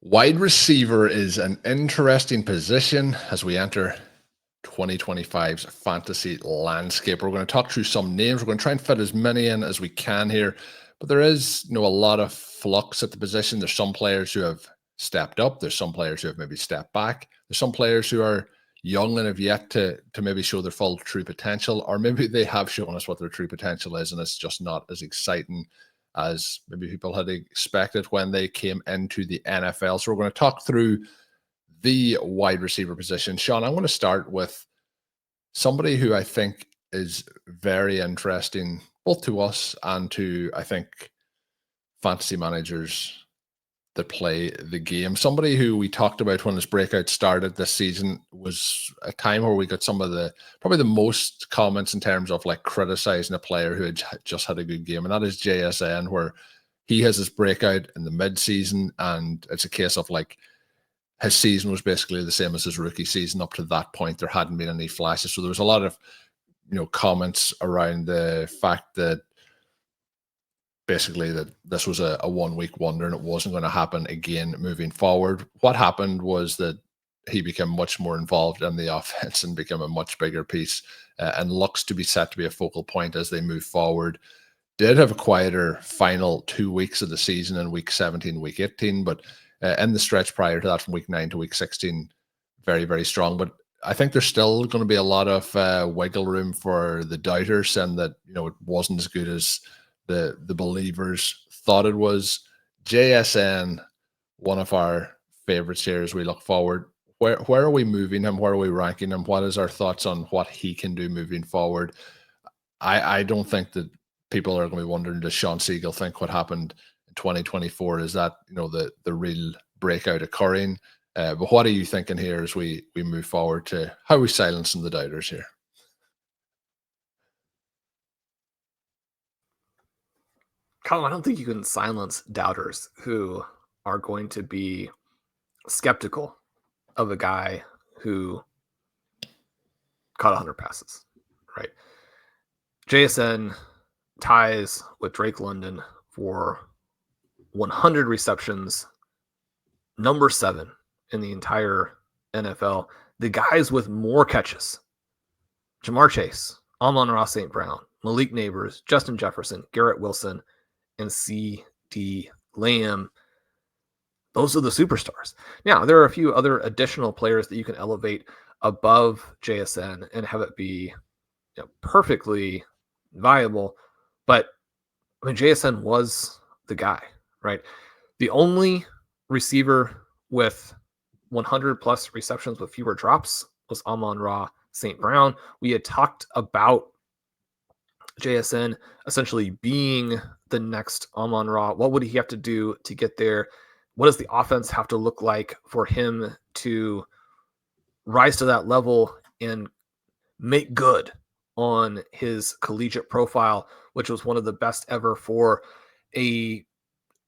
Wide receiver is an interesting position as we enter 2025's fantasy landscape. We're going to talk through some names. We're going to try and fit as many in as we can here, but there is, a lot of flux at the position. There's some players who have stepped up. There's some players who have maybe stepped back. There's some players who are young and have yet to maybe show their full true potential, or maybe they have shown us what their true potential is, and it's just not as exciting as maybe people had expected when they came into the NFL. So we're going to talk through the wide receiver position. Shawn, I want to start with somebody who I think is very interesting, both to us and to, I think, fantasy managers that play the game. Somebody who we talked about when this breakout started this season was a time where we got some of probably the most comments in terms of like criticizing a player who had just had a good game, and that is JSN, where he has his breakout in the mid-season, and it's a case of like his season was basically the same as his rookie season. Up to that point, there hadn't been any flashes. So there was a lot of, comments around the fact that basically that this was a 1 week wonder and it wasn't going to happen again moving forward. What happened was that he became much more involved in the offense and became a much bigger piece and looks to be set to be a focal point as they move forward. Did have a quieter final 2 weeks of the season in week 17, week 18, but in the stretch prior to that from week 9 to week 16, very, very strong. But I think there's still going to be a lot of wiggle room for the doubters, and that, it wasn't as good as the believers thought it was. JSN, one of our favorites here as we look forward. Where are we moving him? Where are we ranking him? What is our thoughts on what he can do moving forward? I don't think that people are going to be wondering, does Shawn Siegele think what happened in 2024 is that, the real breakout occurring? But what are you thinking here as we move forward to how we silencing the doubters here? Colm, I don't think you can silence doubters who are going to be skeptical of a guy who caught 100 passes, right? JSN ties with Drake London for 100 receptions, number 7 in the entire NFL. The guys with more catches: Ja'Marr Chase, Amon-Ra St. Brown, Malik Neighbors, Justin Jefferson, Garrett Wilson, and C.D. Lamb. Those are the superstars. Now, there are a few other additional players that you can elevate above JSN and have it be perfectly viable. But I mean, JSN was the guy, right? The only receiver with 100 plus receptions with fewer drops was Amon-Ra St. Brown. We had talked about JSN essentially being the next Amon-Ra. What would he have to do to get there? What does the offense have to look like for him to rise to that level and make good on his collegiate profile, which was one of the best ever for a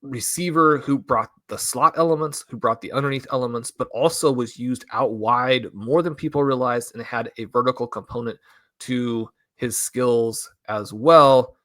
receiver who brought the slot elements, who brought the underneath elements, but also was used out wide more than people realized and had a vertical component to his skills as well.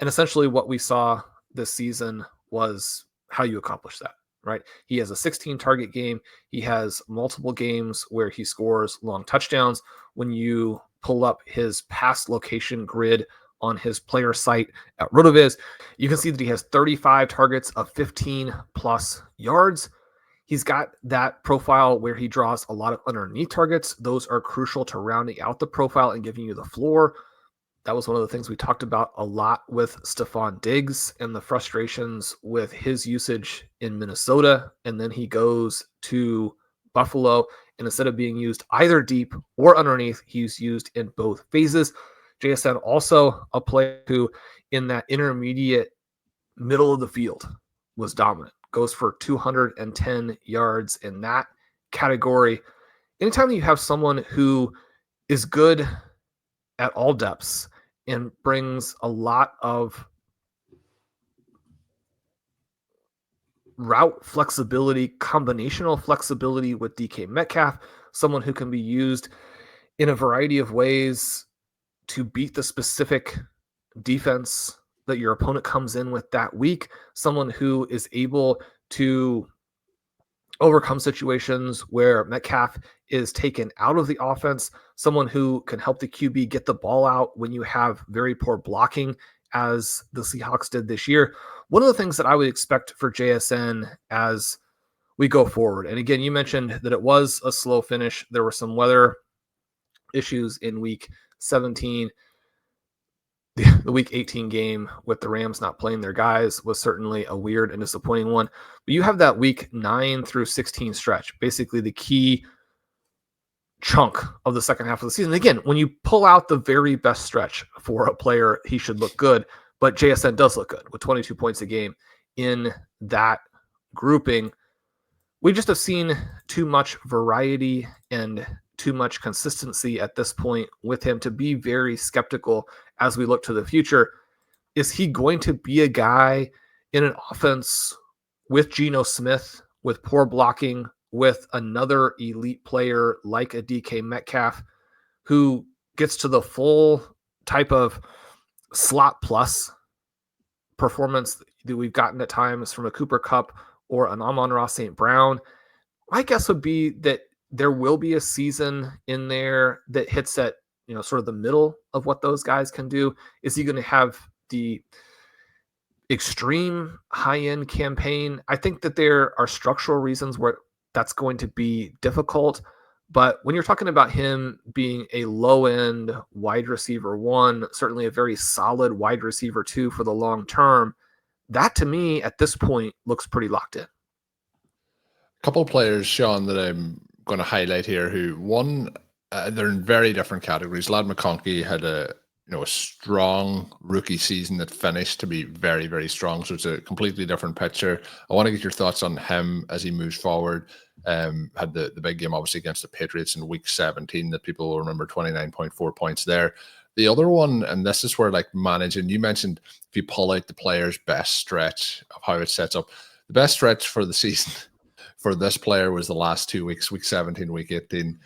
And essentially what we saw this season was how you accomplish that, right? He has a 16 target game. He has multiple games where he scores long touchdowns. When you pull up his pass location grid on his player site at RotoViz, you can see that he has 35 targets of 15 plus yards. He's got that profile where he draws a lot of underneath targets. Those are crucial to rounding out the profile and giving you the floor. That was one of the things we talked about a lot with Stephon Diggs and the frustrations with his usage in Minnesota. And then he goes to Buffalo, and instead of being used either deep or underneath, he's used in both phases. JSN also a player who in that intermediate middle of the field was dominant. Goes for 210 yards in that category. Anytime you have someone who is good at all depths and brings a lot of route flexibility, combinational flexibility with DK Metcalf, someone who can be used in a variety of ways to beat the specific defense that your opponent comes in with that week, someone who is able to overcome situations where Metcalf is taken out of the offense, someone who can help the QB get the ball out when you have very poor blocking, as the Seahawks did this year. One of the things that I would expect for JSN as we go forward, and again, you mentioned that it was a slow finish. There were some weather issues in week 17. The week 18 game with the Rams not playing their guys was certainly a weird and disappointing one. But you have that week 9 through 16 stretch, basically the key chunk of the second half of the season. Again, when you pull out the very best stretch for a player, he should look good. But JSN does look good with 22 points a game in that grouping. We just have seen too much variety and too much consistency at this point with him to be very skeptical as we look to the future. Is he going to be a guy in an offense with Geno Smith, with poor blocking, with another elite player like a DK Metcalf, who gets to the full type of slot plus performance that we've gotten at times from a Cooper Kupp or an Amon-Ra St. Brown? My guess would be that there will be a season in there that hits at, sort of the middle of what those guys can do. Is he going to have the extreme high-end campaign? I think that there are structural reasons where that's going to be difficult. But when you're talking about him being a low-end wide receiver 1, certainly a very solid wide receiver 2 for the long term, that to me at this point looks pretty locked in. Couple of players, Shawn, that I'm going to highlight here who, one, they're in very different categories. Lad McConkey had a strong rookie season that finished to be very, very strong. So it's a completely different picture. I want to get your thoughts on him as he moves forward. Had the big game, obviously, against the Patriots in week 17 that people will remember, 29.4 points there. The other one, and this is where managing, you mentioned if you pull out the player's best stretch of how it sets up, the best stretch for the season for this player was the last 2 weeks, week 17, week 18.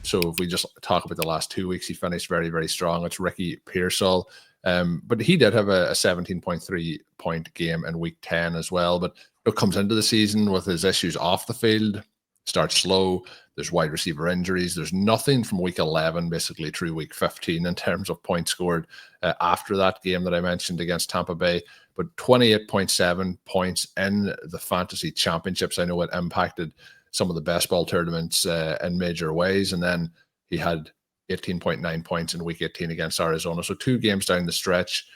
So if we just talk about the last 2 weeks, he finished very, very strong. It's Ricky Pearsall. But he did have a 17.3 point game in week 10 as well. But it comes into the season with his issues off the field, starts slow. There's wide receiver injuries. There's nothing from week 11, basically through week 15 in terms of points scored after that game that I mentioned against Tampa Bay. But 28.7 points in the fantasy championships. I know it impacted some of the best ball tournaments in major ways. And then he had 18.9 points in week 18 against Arizona. So 2 games down the stretch.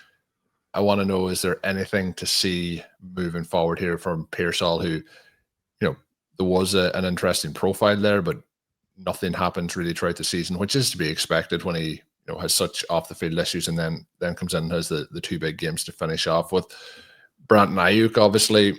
I want to know, is there anything to see moving forward here from Pearsall, who, there was an interesting profile there, but nothing happens really throughout the season, which is to be expected when he has such off the field issues, and then comes in and has the 2 big games to finish off with. Brandon Ayuk obviously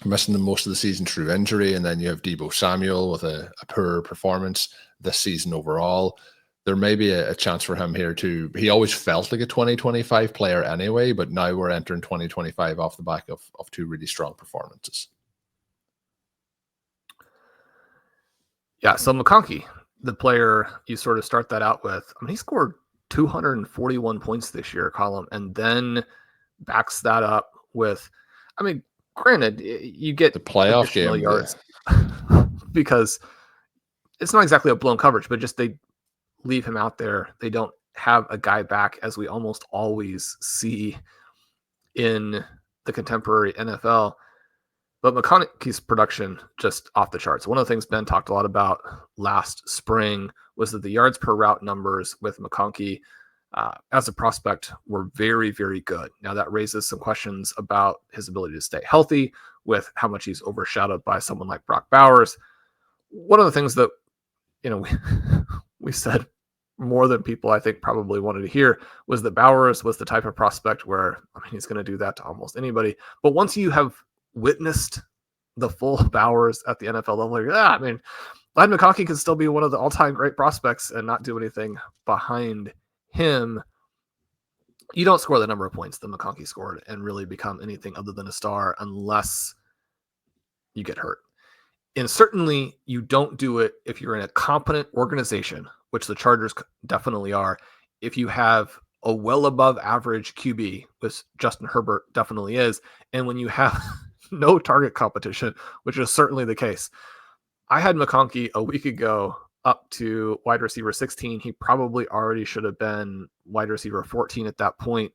missing the most of the season through injury, and then you have Deebo Samuel with a poor performance this season overall. There may be a chance for him here too. He always felt like a 2025 player anyway, but now we're entering 2025 off the back of 2 really strong performances. Yeah, so McConkey, the player you sort of start that out with, he scored 241 points this year, Colm, and then backs that up with, granted, you get the playoff game yards because it's not exactly a blown coverage, but just they leave him out there. They don't have a guy back, as we almost always see in the contemporary NFL. But McConkey's production just off the charts. One of the things Ben talked a lot about last spring was that the yards per route numbers with McConkey as a prospect were very, very good. Now that raises some questions about his ability to stay healthy, with how much he's overshadowed by someone like Brock Bowers. One of the things that, we said more than people I think probably wanted to hear was that Bowers was the type of prospect where, he's going to do that to almost anybody. But once you have witnessed the full Bowers at the NFL level, Lad McConkey can still be one of the all-time great prospects and not do anything behind him. You don't score the number of points that McConkey scored and really become anything other than a star unless you get hurt. And certainly you don't do it if you're in a competent organization, which the Chargers definitely are. If you have a well above average QB, which Justin Herbert definitely is, and when you have no target competition, which is certainly the case. I had McConkey a week ago up to wide receiver 16. He probably already should have been wide receiver 14 at that point.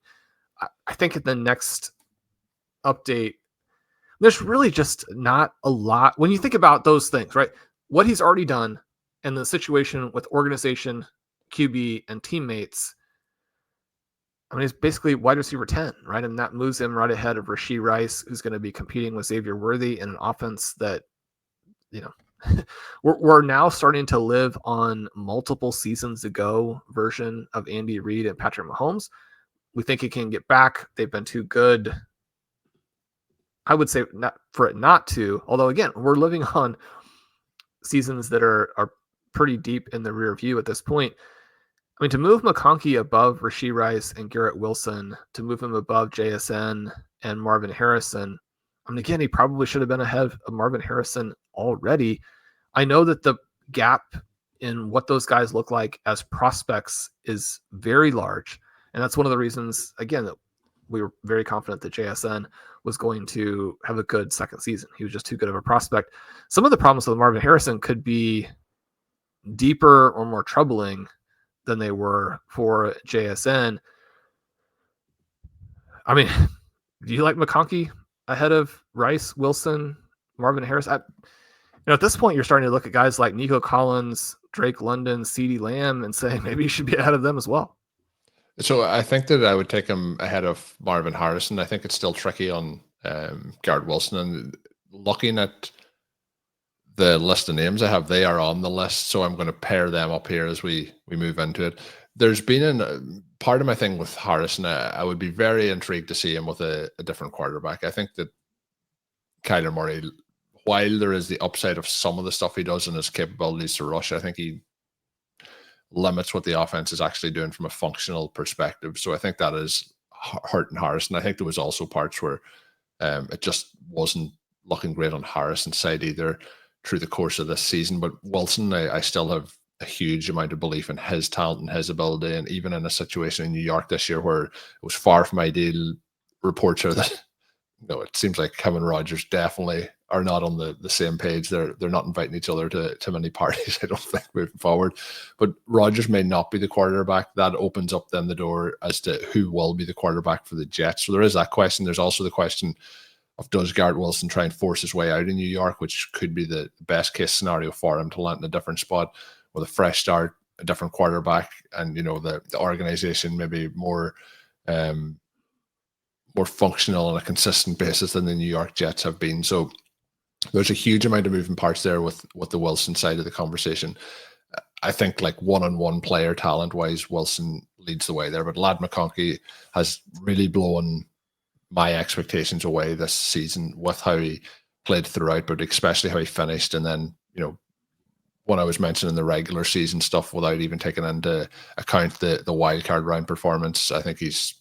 I think at the next update, there's really just not a lot. When you think about those things, right? What he's already done and the situation with organization, QB, and teammates, I mean, he's basically wide receiver 10, right? And that moves him right ahead of Rashee Rice, who's going to be competing with Xavier Worthy in an offense that, we're now starting to live on multiple seasons ago version of Andy Reid and Patrick Mahomes. We think he can get back. They've been too good. I would say not for it not to, although again, we're living on seasons that are pretty deep in the rear view at this point. I mean, to move McConkey above Rashee Rice and Garrett Wilson, to move him above JSN and Marvin Harrison, I mean, again, he probably should have been ahead of Marvin Harrison already. I know that the gap in what those guys look like as prospects is very large. And that's one of the reasons, again, that we were very confident that JSN was going to have a good second season. He was just too good of a prospect. Some of the problems with Marvin Harrison could be deeper or more troubling than they were for JSN. I mean, do you like McConkey ahead of Rice, Wilson, Marvin Harris? At this point, you're starting to look at guys like Nico Collins, Drake London, CeeDee Lamb, and say maybe you should be ahead of them as well. So I think that I would take him ahead of Marvin Harrison. I think it's still tricky on Garrett Wilson. And looking at the list of names I have, they are on the list. So I'm going to pair them up here as we move into it. There's been part of my thing with Harrison. I would be very intrigued to see him with a different quarterback. I think that Kyler Murray, while there is the upside of some of the stuff he does and his capabilities to rush, I think he limits what the offense is actually doing from a functional perspective. So I think that is hurting Harrison. I think there was also parts where it just wasn't looking great on Harrison's side either through the course of this season. But Wilson, I still have a huge amount of belief in his talent and his ability. And even in a situation in New York this year where it was far from ideal, reports are that it seems like him and Rodgers definitely are not on the same page. They're not inviting each other to many parties, I don't think, moving forward. But Rodgers may not be the quarterback. That opens up then the door as to who will be the quarterback for the Jets. So there is that question. There's also the question of, does Garrett Wilson try and force his way out in New York, which could be the best case scenario for him to land in a different spot with a fresh start, a different quarterback, and the organization maybe more functional on a consistent basis than the New York Jets have been. So there's a huge amount of moving parts there with the Wilson side of the conversation. I think like one-on-one player talent-wise, Wilson leads the way there. But Lad McConkey has really blown my expectations away this season with how he played throughout, but especially how he finished. And then, when I was mentioning the regular season stuff without even taking into account the wild card round performance, I think he's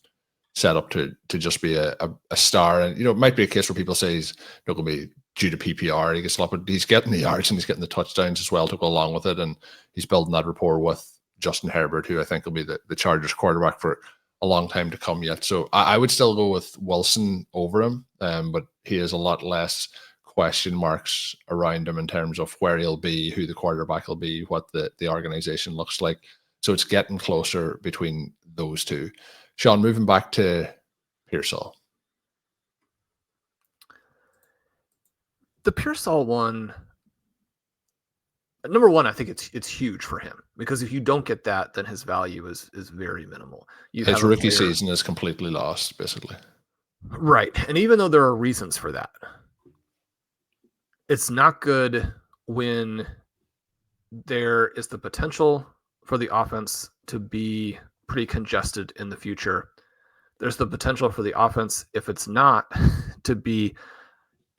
set up to just be a star. And it might be a case where people say he's not going to be due to PPR. He gets a lot, but he's getting the yards and he's getting the touchdowns as well to go along with it. And he's building that rapport with Justin Herbert, who I think will be the Chargers quarterback for a long time to come yet. So I would still go with Wilson over him, but he has a lot less question marks around him in terms of where he'll be, who the quarterback will be, what the organization looks like. So it's getting closer between those two. Shawn, moving back to Pearsall. The Pearsall one, number one, I think it's huge for him, because if you don't get that, then his value is very minimal. His rookie season is completely lost, basically. Right. And even though there are reasons for that, it's not good when there is the potential for the offense to be pretty congested in the future. There's the potential for the offense, if it's not, to be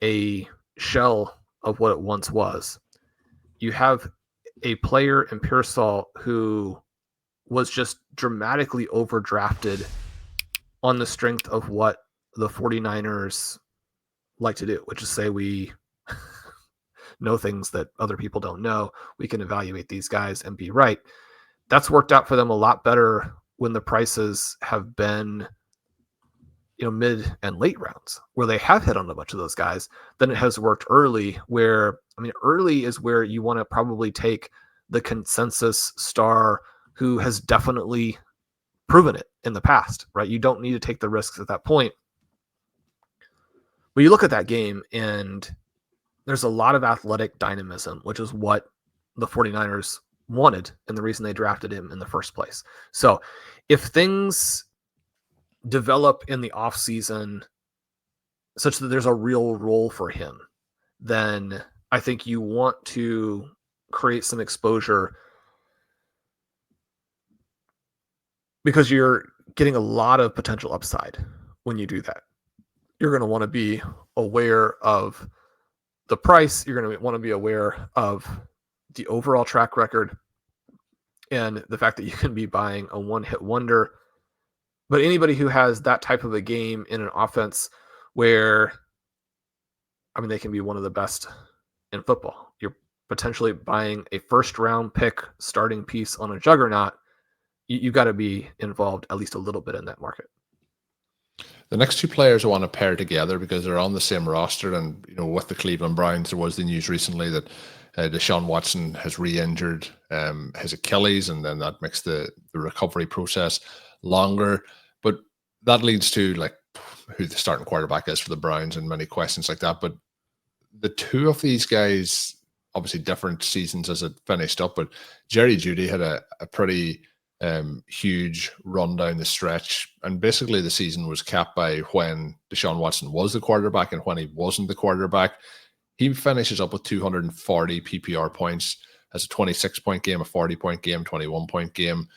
a shell of what it once was. You have a player in Pearsall who was just dramatically overdrafted on the strength of what the 49ers like to do, which is say we know things that other people don't know. We can evaluate these guys and be right. That's worked out for them a lot better when the prices have been mid and late rounds where they have hit on a bunch of those guys than it has worked early, where, early is where you want to probably take the consensus star who has definitely proven it in the past, right? You don't need to take the risks at that point. But you look at that game and there's a lot of athletic dynamism, which is what the 49ers wanted and the reason they drafted him in the first place. So if things develop in the offseason such that there's a real role for him, then I think you want to create some exposure because you're getting a lot of potential upside when you do that. You're going to want to be aware of the price. You're going to want to be aware of the overall track record and the fact that you can be buying a one-hit wonder. But anybody who has that type of a game in an offense where, they can be one of the best in football. You're potentially buying a first-round pick starting piece on a juggernaut. You got to be involved at least a little bit in that market. The next two players I want to pair together because they're on the same roster, and with the Cleveland Browns, there was the news recently that Deshaun Watson has re-injured his Achilles, and then that makes the recovery process longer. But that leads to who the starting quarterback is for the Browns and many questions like that. But the two of these guys, obviously different seasons as it finished up, but Jerry Jeudy had a pretty huge run down the stretch, and basically the season was capped by when Deshaun Watson was the quarterback and when he wasn't the quarterback. He finishes up with 240 PPR points, has a 26-point game, a 40-point game, 21-point game,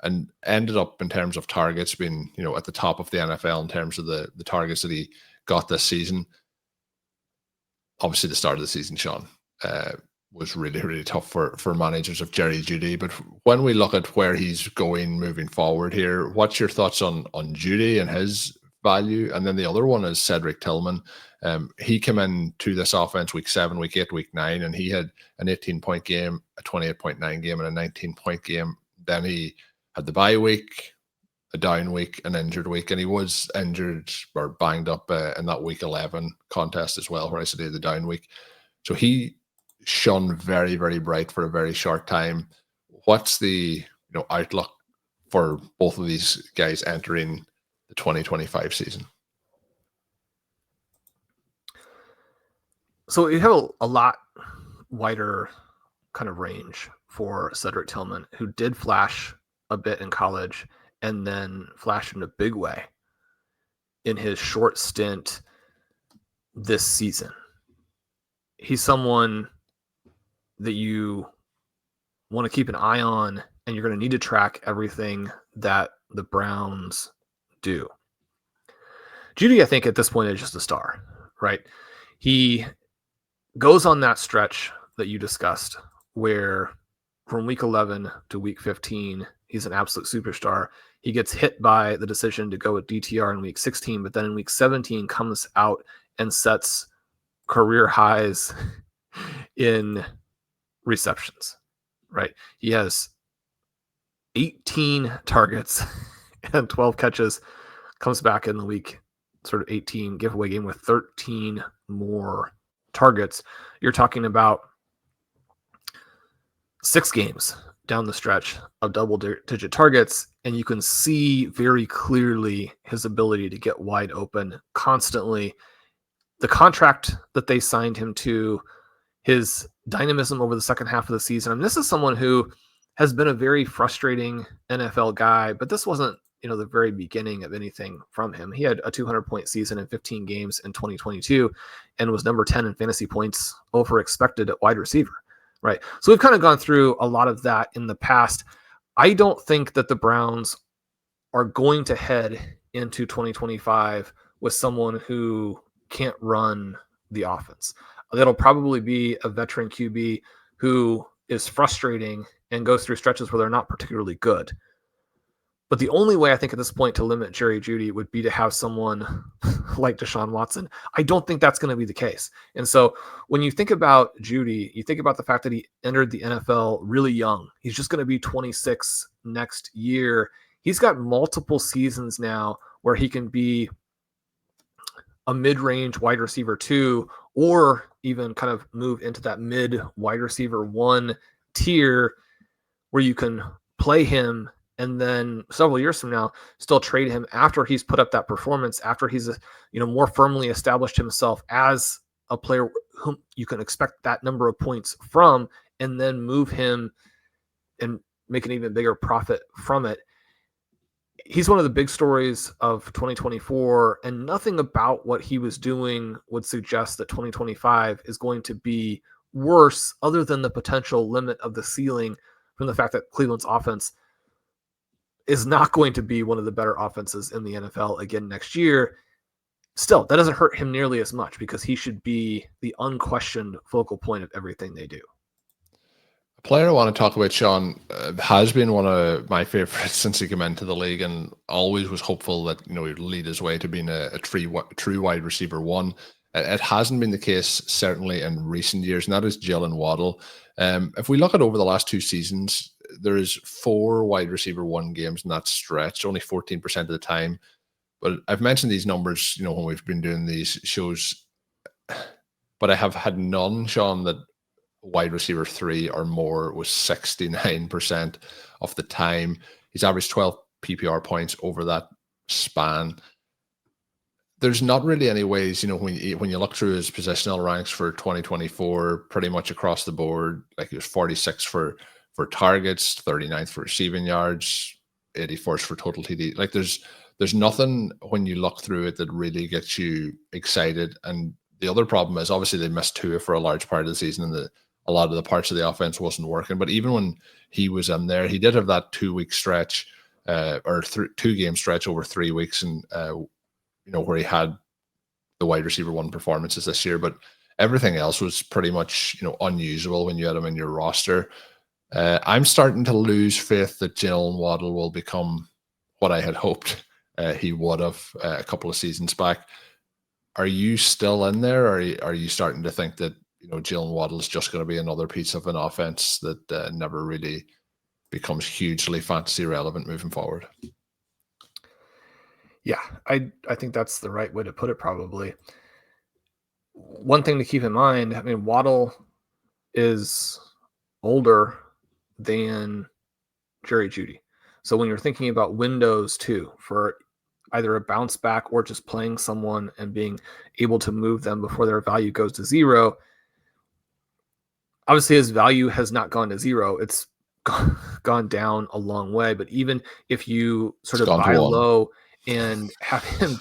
and ended up in terms of targets being at the top of the NFL in terms of the targets that he got this season. Obviously the start of the season, Shawn, was really, really tough for managers of Jerry Jeudy. But when we look at where he's going moving forward here, what's your thoughts on Jeudy and his value? And then the other one is Cedric Tillman. He came into this offense week 7, week 8, week 9, and he had an 18-point game, a 28.9 game, and a 19-point game. Then he had the bye week, a down week, an injured week, and he was injured or banged up in that week 11 contest as well, where I said he had the down week. So he shone very, very bright for a very short time. What's the outlook for both of these guys entering the 2025 season? So you have a lot wider kind of range for Cedric Tillman, who did flash a bit in college and then flashed in a big way in his short stint this season. He's someone that you want to keep an eye on, and you're going to need to track everything that the Browns do. Jeudy, I think at this point is just a star, right? He goes on that stretch that you discussed where from week 11 to week 15, he's an absolute superstar. He gets hit by the decision to go with DTR in week 16, but then in week 17 comes out and sets career highs in receptions, right? He has 18 targets and 12 catches, comes back in the week sort of 18 giveaway game with 13 more targets. You're talking about 6 games down the stretch of double-digit targets, and you can see very clearly his ability to get wide open constantly. The contract that they signed him to, his dynamism over the second half of the season. This is someone who has been a very frustrating NFL guy, but this wasn't, the very beginning of anything from him. He had a 200-point season in 15 games in 2022 and was number 10 in fantasy points over expected at wide receiver, right? So we've kind of gone through a lot of that in the past. I don't think that the Browns are going to head into 2025 with someone who can't run the offense. That'll probably be a veteran QB who is frustrating and goes through stretches where they're not particularly good. But the only way I think at this point to limit Jerry Jeudy would be to have someone like Deshaun Watson. I don't think that's going to be the case. And so when you think about Jeudy, you think about the fact that he entered the NFL really young. He's just going to be 26 next year. He's got multiple seasons now where he can be a mid-range wide receiver 2, or even kind of move into that mid wide receiver 1 tier where you can play him and then several years from now still trade him after he's put up that performance, after he's more firmly established himself as a player whom you can expect that number of points from, and then move him and make an even bigger profit from it. He's one of the big stories of 2024, and nothing about what he was doing would suggest that 2025 is going to be worse, other than the potential limit of the ceiling from the fact that Cleveland's offense is not going to be one of the better offenses in the NFL again next year. Still, that doesn't hurt him nearly as much because he should be the unquestioned focal point of everything they do. A player I want to talk about, Shawn, has been one of my favorites since he came into the league, and always was hopeful that he'd lead his way to being a true wide receiver 1. It hasn't been the case, certainly in recent years, and that is Jaylen Waddle. If we look at over the last 2 seasons, there is 4 wide receiver 1 games in that stretch, only 14% of the time. But I've mentioned these numbers, when we've been doing these shows, but I have had none, Shawn, that wide receiver 3 or more was 69% of the time. He's averaged 12 PPR points over that span. There's not really any ways, when you look through his positional ranks for 2024, pretty much across the board, like he was 46 for targets, 39th for receiving yards, 81st for total TD. Like there's nothing when you look through it that really gets you excited. And the other problem is obviously they missed Tua for a large part of the season, and a lot of the parts of the offense wasn't working. But even when he was in there, he did have that 2-week stretch or 2-game stretch over 3 weeks, and where he had the wide receiver 1 performances this year. But everything else was pretty much unusable when you had him in your roster. I'm starting to lose faith that Jaylen Waddle will become what I had hoped he would have a couple of seasons back. Are you still in there, or are you starting to think that Jaylen Waddle is just going to be another piece of an offense that never really becomes hugely fantasy relevant moving forward? Yeah, I think that's the right way to put it, probably. One thing to keep in mind, Waddle is older than Jerry Jeudy. So when you're thinking about windows too, for either a bounce back or just playing someone and being able to move them before their value goes to 0, obviously his value has not gone to 0. It's gone down a long way. But even if you sort of buy low and have him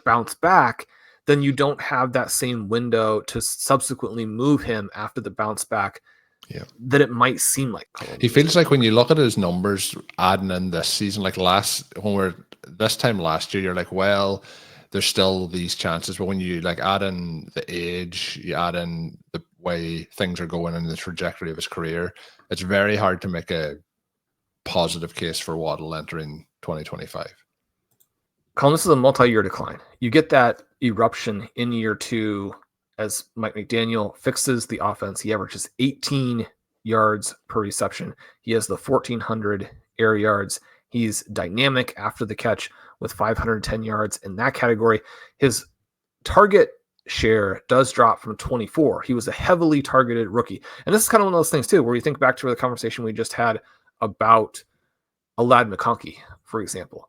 bounce back, then you don't have that same window to subsequently move him after the bounce back. Yeah, that it might seem like. He feels like when you look at his numbers adding in this season, this time last year, you're like, well, there's still these chances. But when you add in the age, you add in the way things are going and the trajectory of his career, it's very hard to make a positive case for Waddle entering 2025. Colm, this is a multi-year decline. You get that eruption in year 2 as Mike McDaniel fixes the offense. He averages 18 yards per reception. He has the 1,400 air yards. He's dynamic after the catch with 510 yards in that category. His target share does drop from 24. He was a heavily targeted rookie. And this is kind of one of those things too, where you think back to the conversation we just had about McConkey, for example.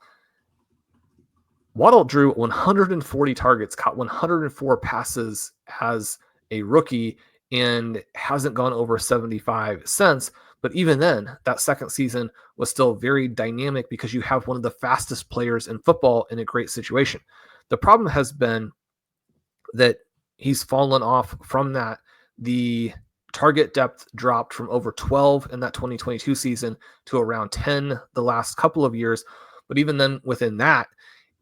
Waddle drew 140 targets, caught 104 passes as a rookie, and hasn't gone over 75 since. But even then, that second season was still very dynamic because you have one of the fastest players in football in a great situation. The problem has been that he's fallen off from that. The target depth dropped from over 12 in that 2022 season to around 10 the last couple of years. But even then, within that,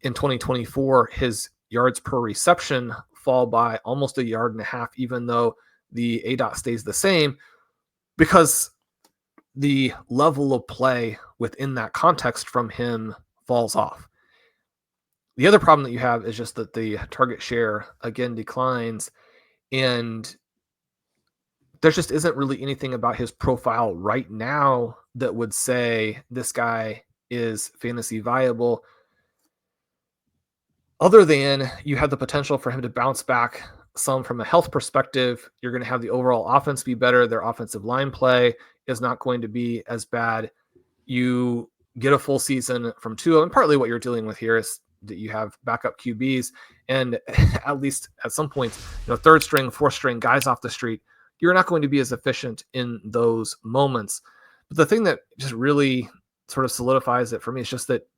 in 2024, his yards per reception fall by almost 1.5 yards, even though the ADOT stays the same, because the level of play within that context from him falls off. The other problem that you have is just that the target share again declines, and there just isn't really anything about his profile right now that would say this guy is fantasy viable. other than you have the potential for him to bounce back some from a health perspective. You're going to have the overall offense be better. Their offensive line play is not going to be as bad. You get a full season from Tua, and partly what you're dealing with here is that you have backup QBs, and at least at some points, third string, fourth string guys off the street. You're not going to be as efficient in those moments. But the thing that just really sort of solidifies it for me is just that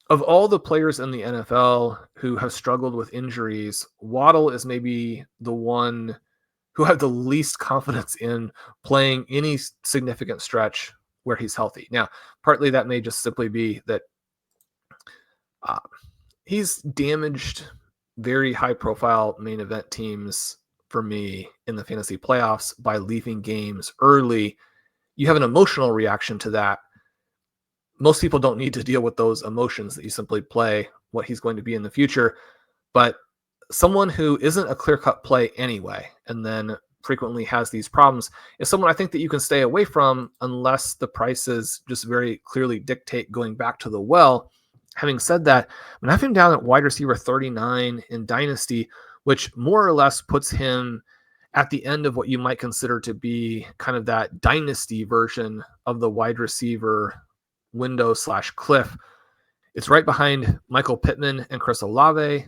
of all the players in the NFL who have struggled with injuries, Waddle is maybe the one who have the least confidence in playing any significant stretch where he's healthy. Now, partly that may just simply be that he's damaged very high-profile main event teams for me in the fantasy playoffs by leaving games early. You have an emotional reaction to that. Most people don't need to deal with those emotions, that you simply play what he's going to be in the future. But someone who isn't a clear-cut play anyway, and then frequently has these problems, is someone I think that you can stay away from unless the prices just very clearly dictate going back to the well. Having said that, I have him down at wide receiver 39 in Dynasty, which more or less puts him at the end of what you might consider to be kind of that Dynasty version of the wide receiver window / cliff. It's right behind Michael Pittman and Chris Olave.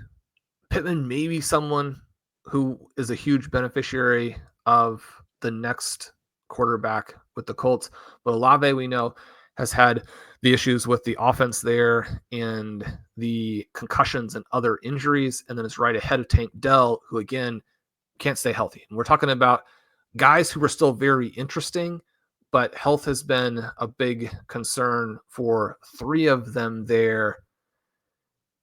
Pittman may be someone who is a huge beneficiary of the next quarterback with the Colts, but Olave, we know, has had the issues with the offense there and the concussions and other injuries, and then it's right ahead of Tank Dell, who again can't stay healthy. And we're talking about guys who are still very interesting, but health has been a big concern for three of them there.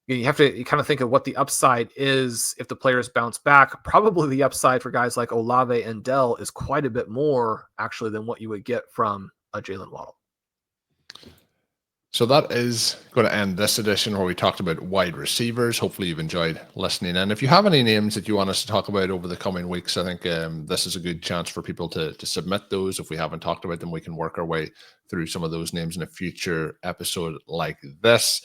You kind of think of what the upside is if the players bounce back. Probably the upside for guys like Olave and Dell is quite a bit more actually than what you would get from a Jaylen Waddle. So that is going to end this edition where we talked about wide receivers. Hopefully you've enjoyed listening in. If you have any names that you want us to talk about over the coming weeks, I think this is a good chance for people to submit those. If we haven't talked about them, we can work our way through some of those names in a future episode like this.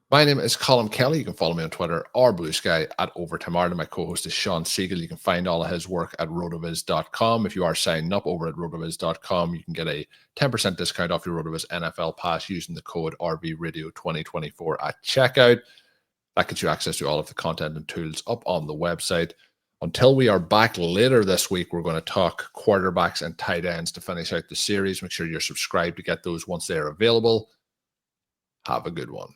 My name is Colm Kelly. You can follow me on Twitter or Blue Sky at Overtime Ireland. My co-host is Shawn Siegele. You can find all of his work at rotoviz.com. If you are signing up over at rotoviz.com, you can get a 10% discount off your RotoViz NFL pass using the code RVRadio2024 at checkout. That gets you access to all of the content and tools up on the website. Until we are back later this week, we're going to talk quarterbacks and tight ends to finish out the series. Make sure you're subscribed to get those once they're available. Have a good one.